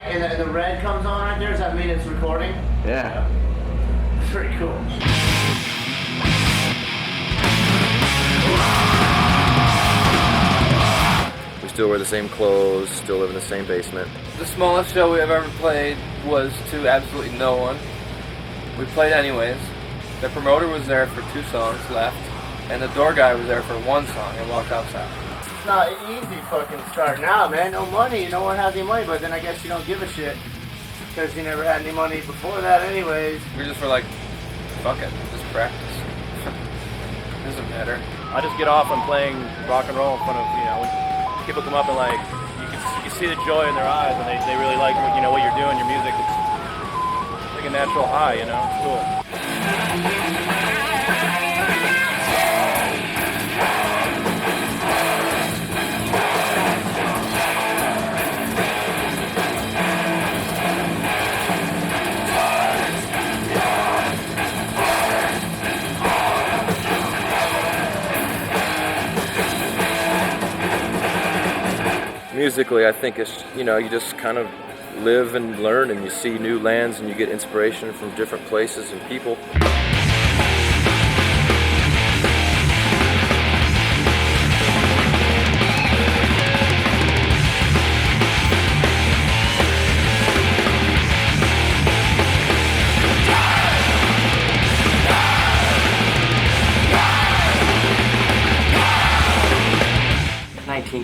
And the red comes on right there, does that mean it's recording? Yeah. Pretty cool. We still wear the same clothes, still live in the same basement. The smallest show we have ever played was to absolutely no one. We played anyways. The promoter was there for 2 songs left, and the door guy was there for 1 song and walked outside. It's not easy fucking starting out, man. No money, no one has any money, but then I guess you don't give a shit because you never had any money before that anyways. We just were like, fuck it, just practice. Doesn't matter. I just get off on playing rock and roll in front of, when people come up and like, you can see the joy in their eyes and they really like, what you're doing, your music. It's like a natural high, it's cool. Musically, I think it's, you just kind of live and learn, and you see new lands and you get inspiration from different places and people.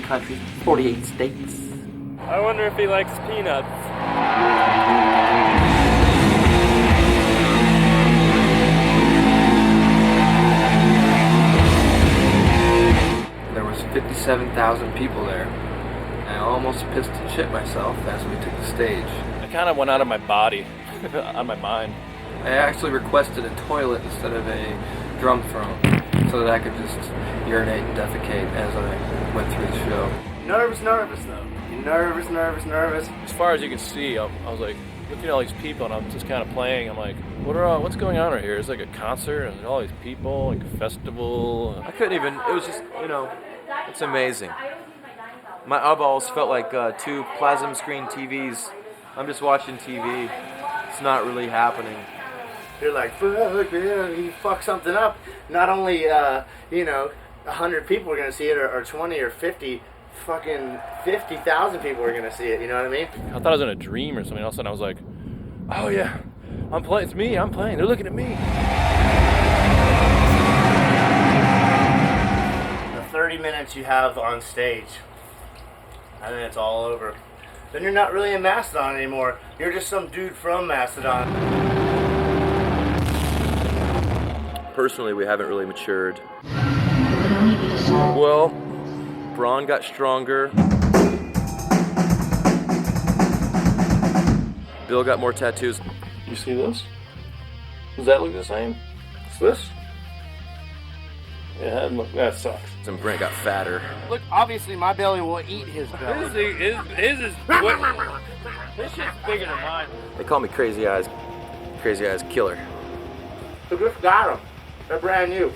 Countries, 48 states. I wonder if he likes peanuts. There was 57,000 people there, and I almost pissed and shit myself as we took the stage. I kind of went out of my body, on my mind. I actually requested a toilet instead of a drum throne, so that I could just urinate and defecate as I went through the show. Nervous though. Nervous. As far as you can see, I was like looking at all these people, and I'm just kind of playing. I'm like, what's going on right here? It's like a concert, and all these people, like a festival. I couldn't even, it was just, it's amazing. My eyeballs felt like 2 plasma screen TVs. I'm just watching TV. It's not really happening. You're like, fuck, man, you fuck something up. Not only, 100 people are going to see it, or 20 or 50, fucking 50,000 people are going to see it, you know what I mean? I thought I was in a dream or something. All of a sudden I was like, oh yeah, I'm playing, it's me, I'm playing, they're looking at me. The 30 minutes you have on stage, I think it's all over. Then you're not really in Mastodon anymore. You're just some dude from Mastodon. Personally, we haven't really matured. Well, Braun got stronger. Bill got more tattoos. You see this? Does that look the same? It's this? Yeah, that sucks. And Brent got fatter. Look, obviously my belly will eat his belly. His is this shit's bigger than mine. They call me Crazy Eyes Killer. So just got them. They're brand new.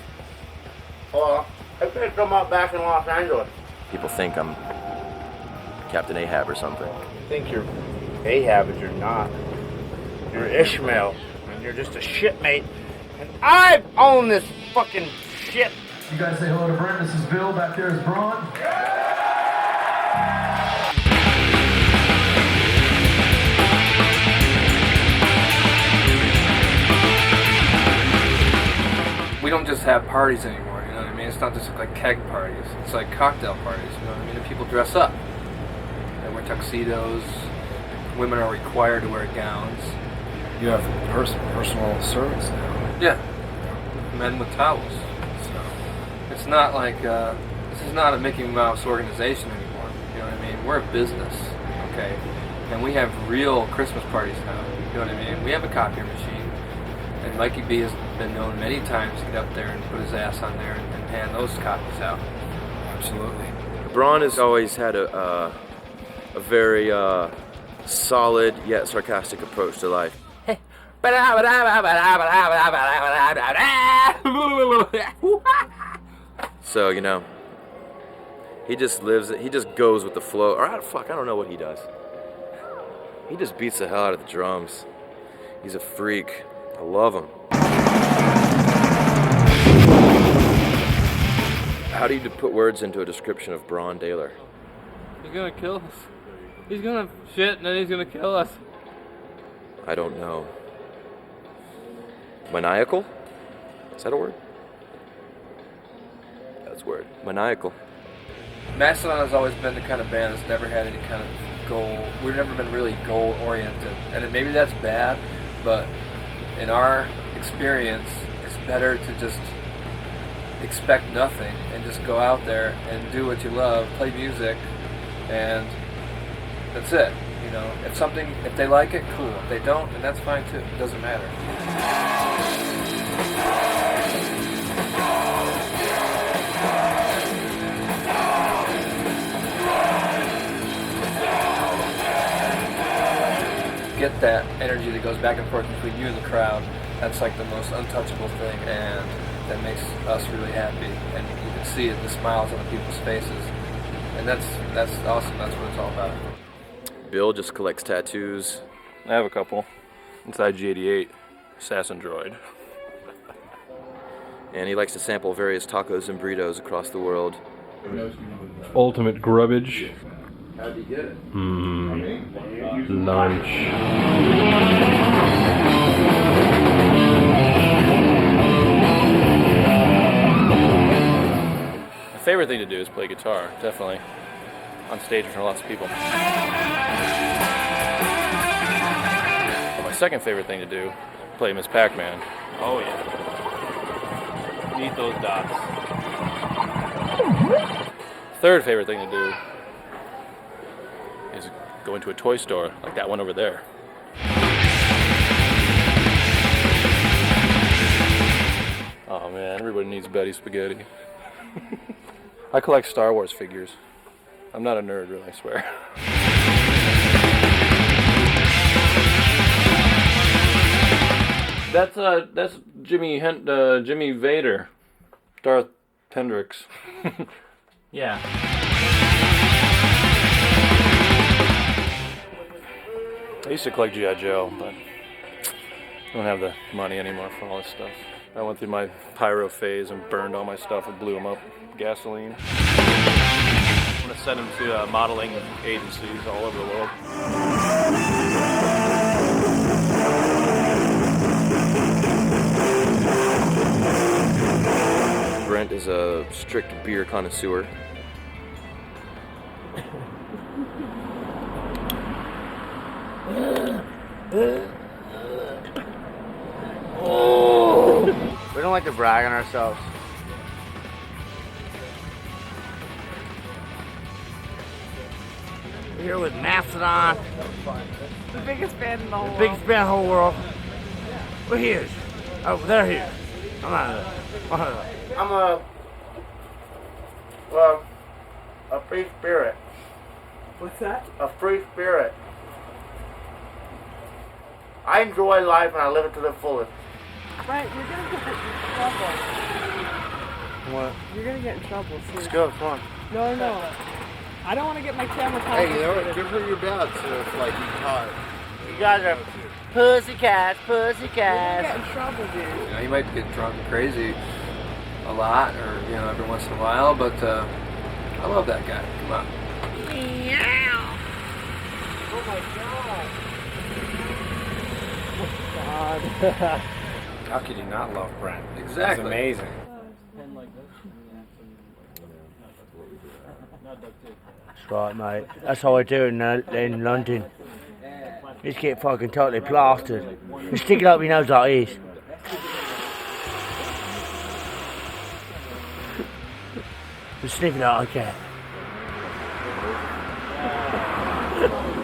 I picked them up back in Los Angeles. People think I'm Captain Ahab or something. You think you're Ahab, but you're not. You're Ishmael, and you're just a shipmate. And I own this fucking shit. You guys say hello to Brent. This is Bill. Back there is Braun. We don't just have parties anymore, you know what I mean? It's not just like keg parties. It's like cocktail parties, you know what I mean? And people dress up. They wear tuxedos. Women are required to wear gowns. You have personal servants now. Yeah. Men with towels. So it's not like, this is not a Mickey Mouse organization anymore. You know what I mean? We're a business, okay? And we have real Christmas parties now. You know what I mean? We have a copier machine. And Mikey B has been known many times to get up there and put his ass on there and hand those copies out. Absolutely. Braun has always had a very solid yet sarcastic approach to life. So, he just goes with the flow. Or, I don't know what he does. He just beats the hell out of the drums. He's a freak. I love him. How do you put words into a description of Braun Daler? He's gonna kill us. He's gonna shit and then he's gonna kill us. I don't know. Maniacal? Is that a word? That's a word. Maniacal. Mastodon has always been the kind of band that's never had any kind of goal. We've never been really goal oriented, and maybe that's bad, but in our experience, it's better to just expect nothing and just go out there and do what you love, play music, and that's it. You know, if they like it, cool. If they don't, then that's fine too. It doesn't matter. Get that energy that goes back and forth between you and the crowd. That's like the most untouchable thing, and that makes us really happy. And you can see it, the smiles on the people's faces, and that's awesome. That's what it's all about. Bill just collects tattoos. I have a couple. Inside G88, Assassin Droid. And he likes to sample various tacos and burritos across the world. Ultimate grubbage. How'd you get it? Lunch. My favorite thing to do is play guitar, definitely. On stage in front of lots of people. But my second favorite thing to do, play Miss Pac-Man. Oh yeah. Eat those dots. Third favorite thing to do is go into a toy store, like that one over there. Oh man, everybody needs Betty Spaghetti. I collect Star Wars figures. I'm not a nerd, really, I swear. That's Jimmy Vader, Darth Hendrix. Yeah. I used to collect G.I. Joe, but I don't have the money anymore for all this stuff. I went through my pyro phase and burned all my stuff and blew them up with gasoline. I'm going to send them to modeling agencies all over the world. Brent is a strict beer connoisseur. We don't like to brag on ourselves. We're here with Mastodon. The biggest band in the whole world. Biggest band in the whole world. We're here. Oh, they're here. I'm a free spirit. What's that? A free spirit. I enjoy life and I live it to the fullest. Right, you're gonna get in trouble. What? You're gonna get in trouble soon. Let's go, come on. No. I don't want to get my camera Hey, confiscated. good for your dad, so it's like you hard. You guys are pussycats. You're gonna get in trouble, dude. You know, you might get drunk and crazy a lot, or every once in a while, but I love that guy. Come on. Oh my god. How could you not love Brent? Exactly. It's amazing. That's right, mate. That's how I do in London. Just get fucking totally plastered. Just stick it up your nose like this. Just sniff it out like that.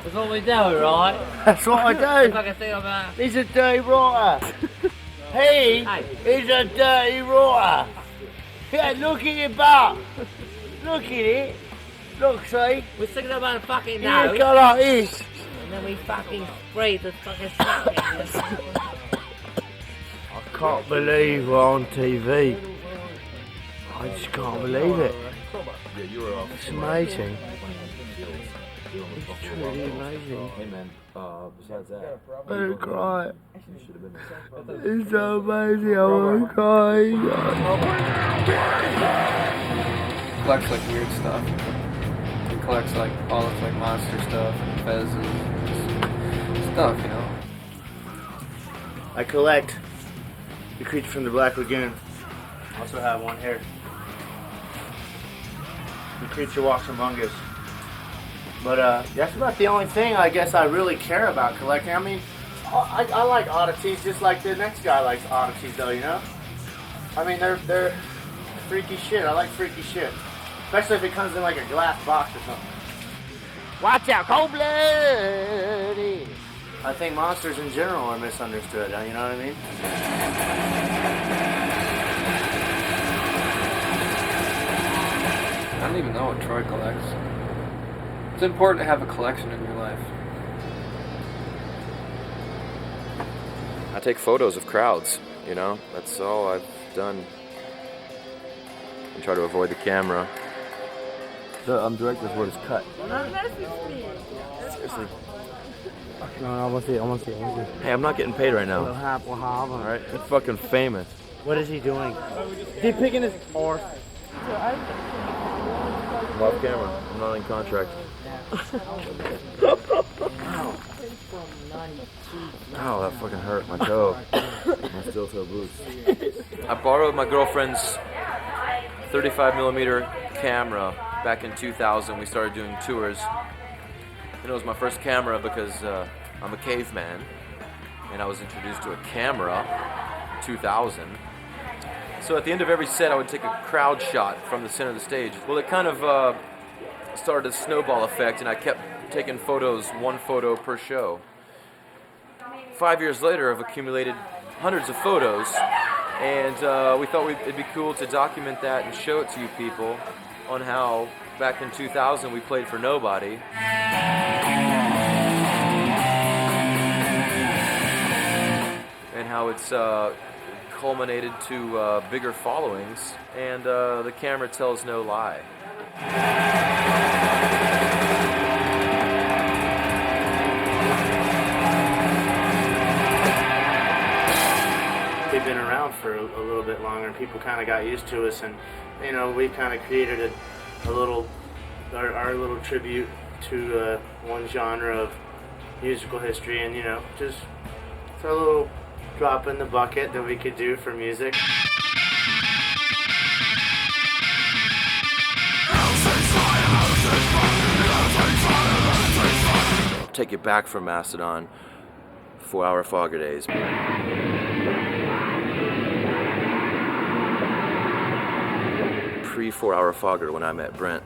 That's what we do, right? That's what I do. Fucking thing about. He's a dirty writer. He is a dirty writer. Yeah, look at your butt. Look at it. Look, see? We stick it up our fucking You nose, go like this. and then we fucking spray the fucking stuff in. I can't believe we're on TV. I just can't believe it. It's amazing. It's pretty amazing. Hey man, besides that, I'm gonna cry. you should have been there. It's so amazing. I wanna cry. He collects like weird stuff. He collects like all of like monster stuff, fezzes, stuff, you know. I collect the creature from the Black Lagoon. I also have one here. The creature walks among us. But that's about the only thing I guess I really care about collecting. I mean, I like oddities just like the next guy likes oddities though, you know? I mean, they're freaky shit. I like freaky shit. Especially if it comes in like a glass box or something. Watch out, cold-blooded. I think monsters in general are misunderstood, you know what I mean? I don't even know what Troy collects. It's important to have a collection in your life. I take photos of crowds, you know? That's all I've done. I try to avoid the camera. I'm director's word is cut. Seriously. No, I want to see it. Hey, I'm not getting paid right now. Alright. I'm fucking famous. What is he doing? Is he picking his horse? I'm off camera. I'm not in contract. Ow, that fucking hurt my toe. My steel toe boots. I borrowed my girlfriend's 35mm camera back in 2000. We started doing tours. And it was my first camera because I'm a caveman. And I was introduced to a camera in 2000. So at the end of every set, I would take a crowd shot from the center of the stage. Well, it kind of started a snowball effect, and I kept taking photos, one photo per show. 5 years later, I've accumulated hundreds of photos, and we thought it'd be cool to document that and show it to you people on how back in 2000 we played for nobody. And how it's culminated to bigger followings, and the camera tells no lie. We've been around for a little bit longer, and people kind of got used to us, and you know, we kind of created a little, our little tribute to one genre of musical history, and you know, just throw a little drop in the bucket that we could do for music. Take it back from Mastodon, 4-hour Fogger days. Pre-4-hour Fogger when I met Brent.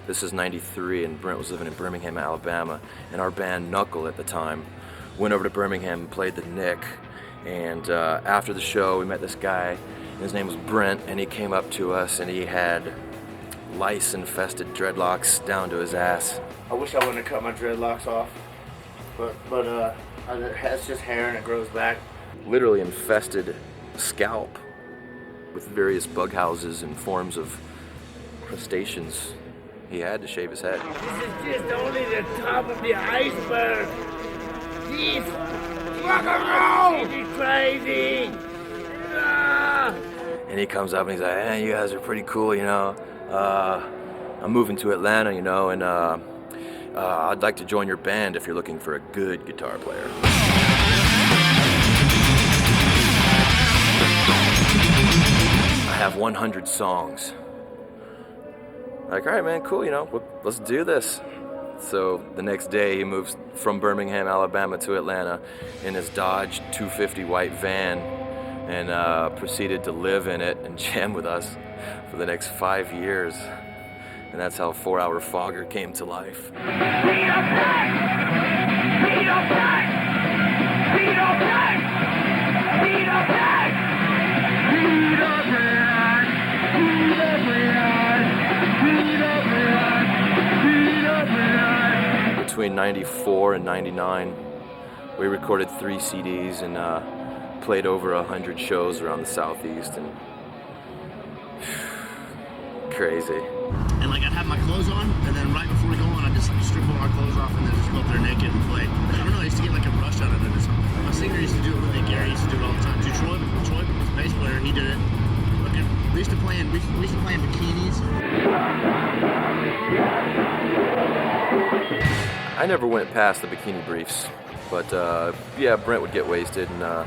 This is 93 and Brent was living in Birmingham, Alabama, and our band Knuckle at the time went over to Birmingham and played the Nick. And after the show, we met this guy. His name was Brent, and he came up to us, and he had lice-infested dreadlocks down to his ass. I wish I wouldn't have cut my dreadlocks off, but it's just hair and it grows back. Literally infested scalp with various bug houses and forms of crustaceans. He had to shave his head. This is just only the top of the iceberg. Jeez, rock and roll! This is crazy. Ah. And he comes up and he's like, "Hey, you guys are pretty cool, you know. I'm moving to Atlanta, you know, and I'd like to join your band if you're looking for a good guitar player." I have 100 songs. Like, all right, man, cool, you know, let's do this. So the next day he moves from Birmingham, Alabama to Atlanta in his Dodge 250 white van and proceeded to live in it and jam with us for the next 5 years. And that's how 4-hour Fogger came to life. Between 94 and 99, we recorded 3 CDs and played over 100 shows around the Southeast, and crazy. And like I'd have my clothes on, and then right before we go on, I'd just strip all our clothes off and then just go up there naked and play. I don't know, I used to get like a rush out of it or something. My singer used to do it with me, Gary used to do it all the time. Troy was a bass player, he did it. We used to play in bikinis. I never went past the bikini briefs, but yeah, Brent would get wasted and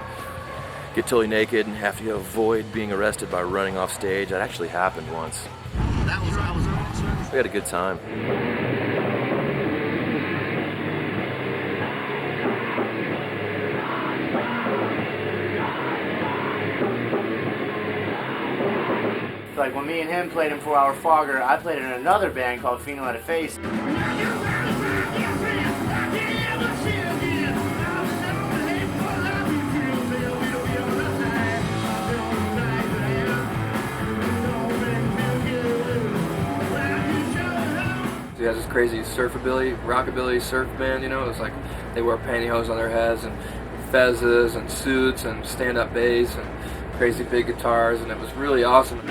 get totally naked and have to avoid being arrested by running off stage. That actually happened once. That was awesome. We had a good time. Like when me and him played in 4 Hour Fogger, I played in another band called Pheno at a Face. He has this crazy surfabilly, rockabilly surf band, you know. It was like they wore pantyhose on their heads and fezzes and suits and stand-up bass and crazy big guitars, and it was really awesome.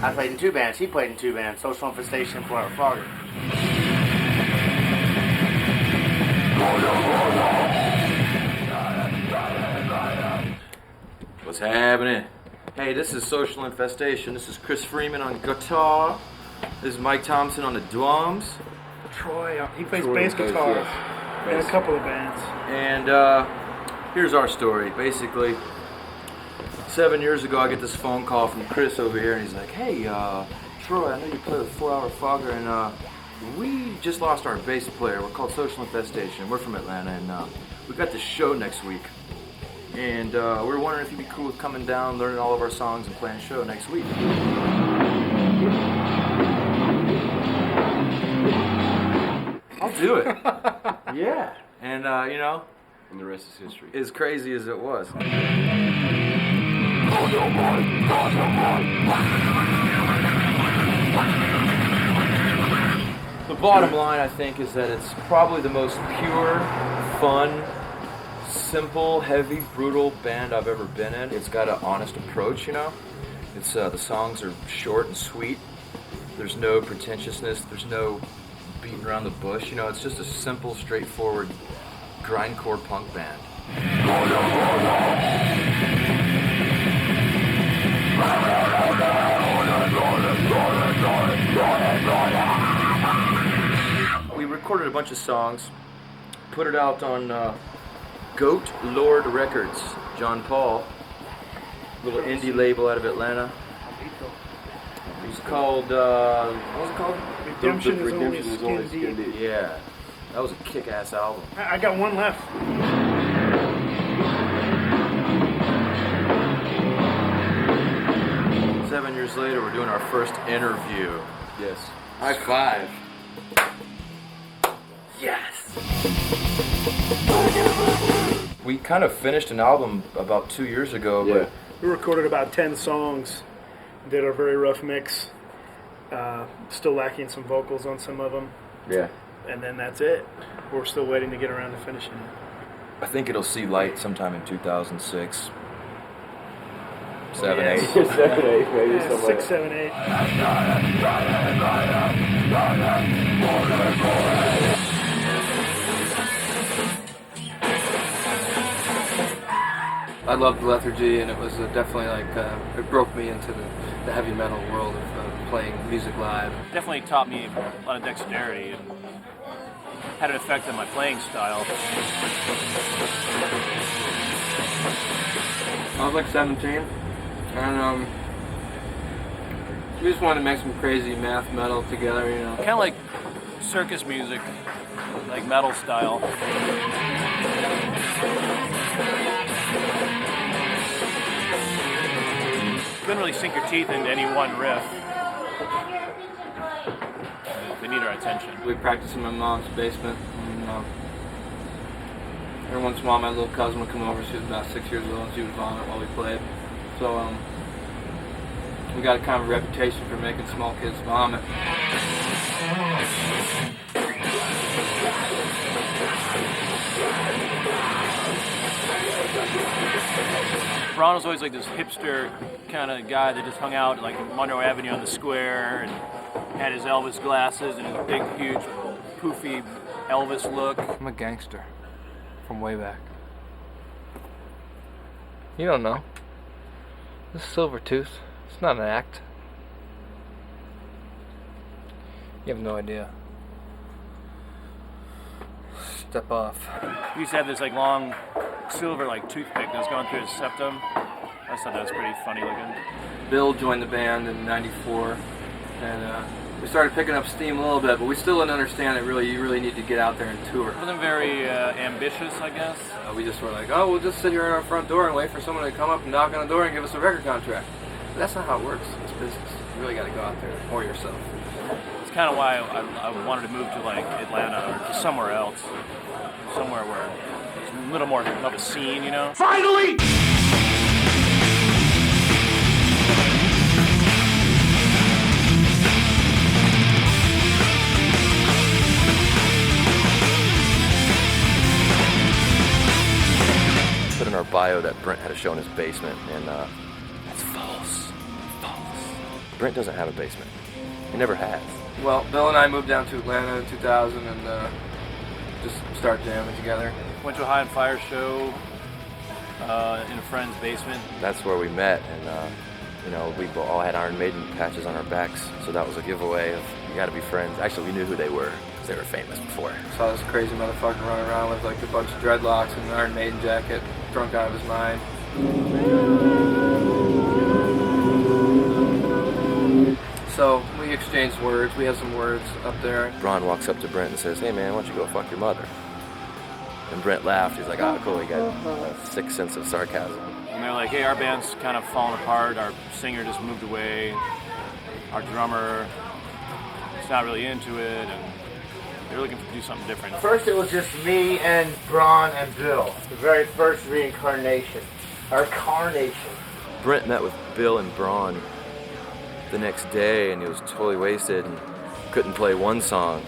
I played in 2 bands. He played in 2 bands. Social Infestation, 4 Hour Fogger. What's happening? Hey, this is Social Infestation. This is Chris Freeman on guitar. This is Mike Thompson on the drums. Troy, he plays bass guitar in a couple of bands. And here's our story. Basically, 7 years ago, I get this phone call from Chris over here, and he's like, "Hey, Troy, I know you play with 4 Hour Fogger, and we just lost our bass player. We're called Social Infestation. We're from Atlanta, and we got this show next week. And we were wondering if you'd be cool with coming down, learning all of our songs, and playing a show next week." I'll do it. Yeah. And, you know, And the rest is history. as crazy as it was. The bottom line, I think, is that it's probably the most pure, fun, simple, heavy, brutal band I've ever been in. It's got an honest approach, you know. It's the songs are short and sweet. There's no pretentiousness. There's no beating around the bush. You know, it's just a simple, straightforward, grindcore punk band. We recorded a bunch of songs, put it out on Goat Lord Records. John Paul, little indie label out of Atlanta. It was called, what was it called? Redemption is only skin deep. Yeah, that was a kick-ass album. I got one left. 7 years later, we're doing our first interview. Yes. High five. Yes! We kind of finished an album about 2 years ago, Yeah. but We recorded about 10 songs, did a very rough mix, still lacking some vocals on some of them, yeah, and then that's it. We're still waiting to get around to finishing it. I think it'll see light sometime in 2006. 7, 8. 7, 8, maybe Yeah, something 6, 7, 8. I loved Lethargy, and it was definitely like, it broke me into the heavy metal world of playing music live. Definitely taught me a lot of dexterity and had an effect on my playing style. I was like 17, and we just wanted to make some crazy math metal together, you know. Kind of like circus music, like metal style. Couldn't really sink your teeth into any one riff. They need our attention. We practiced in my mom's basement, and every once in a while my little cousin would come over. She was about 6 years old, and she would vomit while we played. So we got a kind of reputation for making small kids vomit. Braun was always like this hipster kind of guy that just hung out like Monroe Avenue on the square and had his Elvis glasses and his big, huge, poofy Elvis look. I'm a gangster from way back. You don't know. This is Silvertooth. It's not an act. You have no idea. Step off. He used to have this like long silver like toothpick that was going through his septum. I just thought that was pretty funny looking. Bill joined the band in '94, and we started picking up steam a little bit, but we still didn't understand that you really need to get out there and tour. It wasn't very ambitious, I guess. We just were like, oh, we'll just sit here at our front door and wait for someone to come up and knock on the door and give us a record contract. But that's not how it works. It's business. You really got to go out there for yourself. It's kind of why I wanted to move to like Atlanta or just somewhere else, somewhere where it's a little more of a scene, you know. Finally! Put in our bio that Brent had a show in his basement, and that's false. False. Brent doesn't have a basement. He never has. Well, Bill and I moved down to Atlanta in 2000 and just started jamming together. Went to a High on Fire show in a friend's basement. That's where we met, and you know, we all had Iron Maiden patches on our backs, so that was a giveaway of you got to be friends. Actually, we knew who they were because they were famous before. Saw this crazy motherfucker running around with like a bunch of dreadlocks and an Iron Maiden jacket, drunk out of his mind. So we exchanged words. We had some words up there. Braun walks up to Brent and says, "Hey man, why don't you go fuck your mother?" And Brent laughed. He's like, "Oh, cool, he got a sick sense of sarcasm." And they're like, hey, our band's kind of falling apart. Our singer just moved away. Our drummer is not really into it. And they're looking to do something different. First it was just me and Braun and Bill. The very first reincarnation. Or carnation. Brent met with Bill and Braun the next day, and he was totally wasted and couldn't play one song.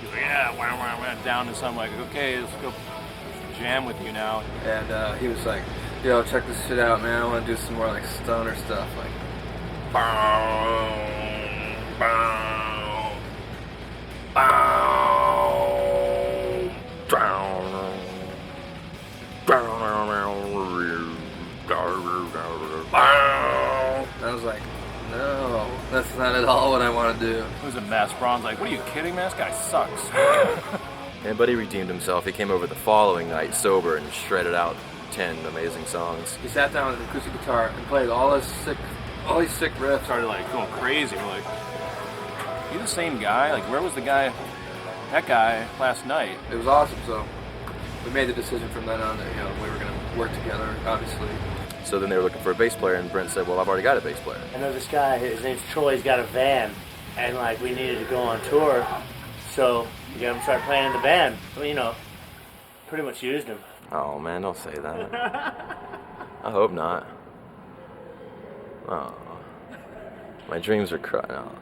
He's like, yeah, went down to something like, okay, let's go jam with you now. And he was like, yo, check this shit out, man. I want to do some more like stoner stuff, like bow, bow, bow, down, bow. I was like, no, that's not at all what I want to do. It was a mess. Braun's like, what are you kidding, man? This guy sucks. And but he redeemed himself. He came over the following night sober and shredded out 10 amazing songs. He sat down with an acoustic guitar and played all these sick riffs. Started like going crazy. We're like, you the same guy? Like, where was that guy last night? It was awesome. So we made the decision from then on that we were going to work together, obviously. So then they were looking for a bass player, and Brent said, well, I've already got a bass player. I know this guy, his name's Troy, he's got a van, and like we needed to go on tour, so we got him to start playing in the band. Well, pretty much used him. Oh man, don't say that. I hope not. Oh, my dreams are crying. Oh.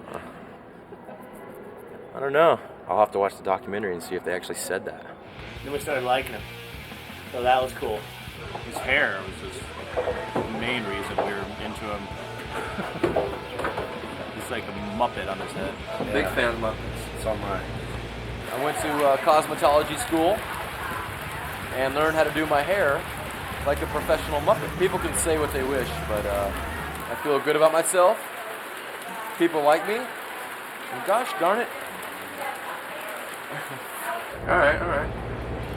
I don't know. I'll have to watch the documentary and see if they actually said that. Then we started liking him, so that was cool. His hair was just the main reason we were into him. He's like a Muppet on his head. Big fan of Muppets. It's all mine. I went to cosmetology school and learned how to do my hair like a professional Muppet. People can say what they wish, but I feel good about myself. People like me. And gosh darn it. All right.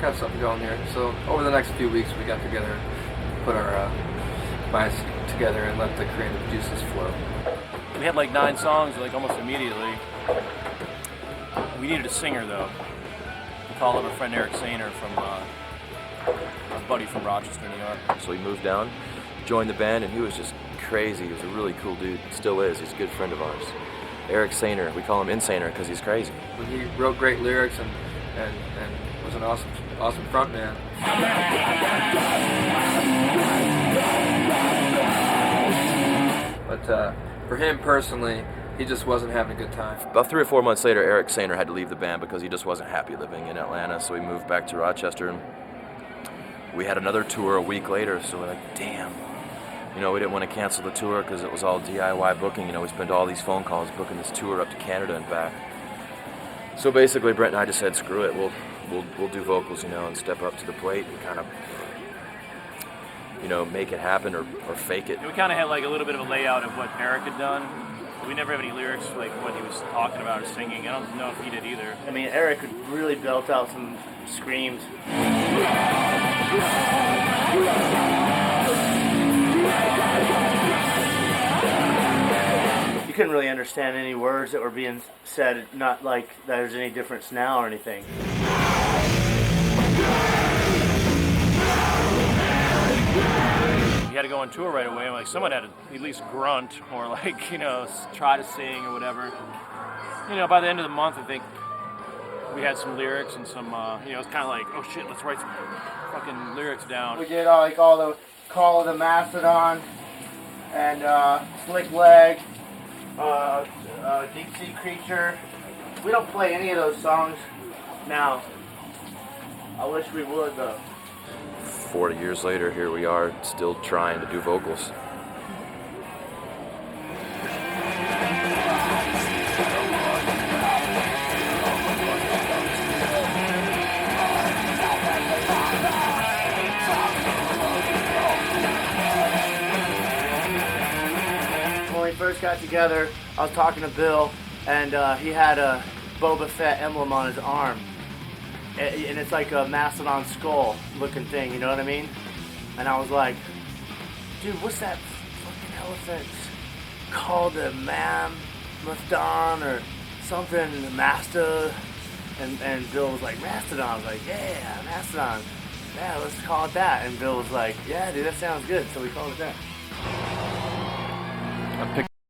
Got something going here. So over the next few weeks, we got together and put our minds together and let the creative juices flow. We had like 9 songs like almost immediately. We needed a singer though. We called up a friend Eric Sainer from a buddy from Rochester, New York. So he moved down, joined the band, and he was just crazy. He was a really cool dude. Still is. He's a good friend of ours. Eric Sainer. We call him Insaner because he's crazy. He wrote great lyrics and was an awesome front man. But for him personally, he just wasn't having a good time. About 3 or 4 months later, Eric Sainer had to leave the band because he just wasn't happy living in Atlanta, so he moved back to Rochester. we had another tour a week later, so we're like, damn. You know, we didn't want to cancel the tour because it was all DIY booking. You know, we spent all these phone calls booking this tour up to Canada and back. So basically, Brent and I just said, screw it. We'll do vocals, you know, and step up to the plate and kind of, you know, make it happen or fake it. We kind of had like a little bit of a layout of what Eric had done. We never have any lyrics like what he was talking about or singing. I don't know if he did either. I mean, Eric really built out some screams. You couldn't really understand any words that were being said, not like there's any difference now or anything. You had to go on tour right away. Like someone had to at least grunt or like, you know, try to sing or whatever. You know, by the end of the month, I think we had some lyrics and some, you know, it's kind of like, oh shit, let's write some fucking lyrics down. We did all the Call of the Mastodon and Slick Leg, Deep Sea Creature. We don't play any of those songs now. I wish we would though. 40 years later, here we are, still trying to do vocals. When we first got together, I was talking to Bill, and he had a Boba Fett emblem on his arm. And it's like a mastodon skull looking thing, you know what I mean? And I was like, dude, what's that fucking elephant called? The Mastodon or something, Master? And Bill was like, Mastodon. I was like, yeah, Mastodon. Yeah, let's call it that. And Bill was like, yeah, dude, that sounds good. So we called it that.